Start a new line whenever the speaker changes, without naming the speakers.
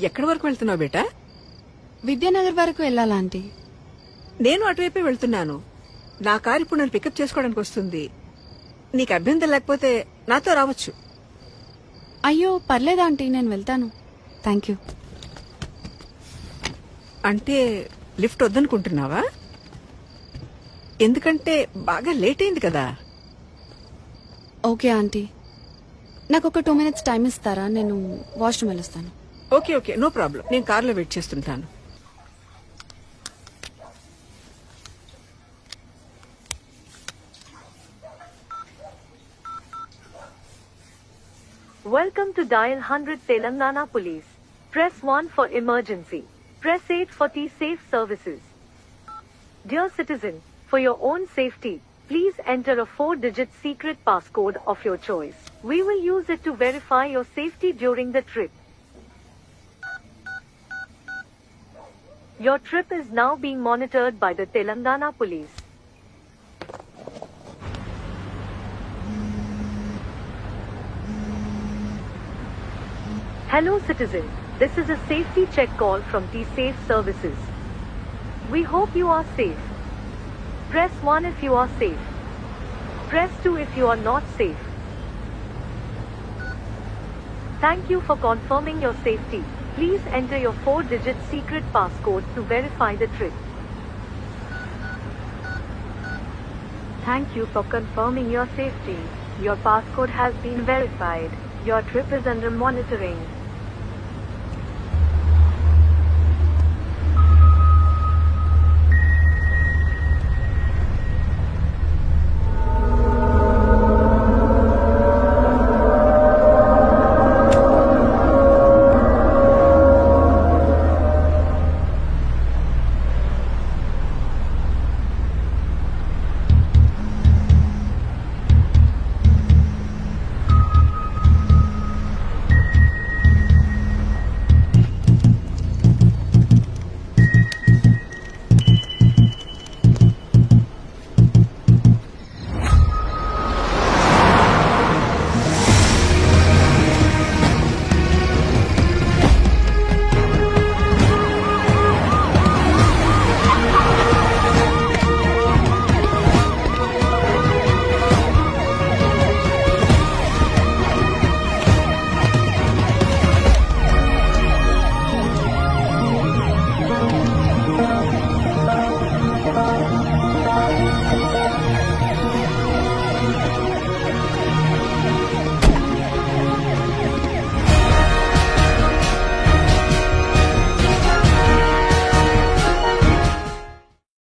ఎక్కడి వరకు వెళ్తున్నావు బేటా?
విద్యానగర్ వరకు వెళ్ళాలా ఆంటీ?
నేను అటువైపే వెళ్తున్నాను. నా కారు ఇప్పుడు నన్ను పికప్ చేసుకోవడానికి వస్తుంది. నీకు అభ్యంతరం లేకపోతే నాతో రావచ్చు.
అయ్యో పర్లేదు ఆంటీ, నేను వెళ్తాను. Thank you.
అంటే లిఫ్ట్ వద్దనుకుంటున్నావా? ఎందుకంటే బాగా లేట్ అయింది కదా.
ఓకే ఆంటీ, నాకు ఒక 2 minutes టైం ఇస్తారా? నేను వాష్రూమ్ వెళ్ళొస్తాను.
Okay okay, no problem. నేను కార్లో వెయిట్ చేస్తుంటాను.
Welcome to Dial 100 Telangana Police. Press 1 for emergency. Press 8 for T-Safe services. Dear citizen, for your own safety, please enter a 4-digit secret passcode of your choice. We will use it to verify your safety during the trip. Your trip is now being monitored by the Telangana Police. Hello citizen, this is a safety check call from T-Safe services. We hope you are safe. Press 1 if you are safe. Press 2 if you are not safe. Thank you for confirming your safety. Please enter your 4-digit secret passcode to verify the trip. Thank you for confirming your safety. Your passcode has been verified. Your trip is under monitoring.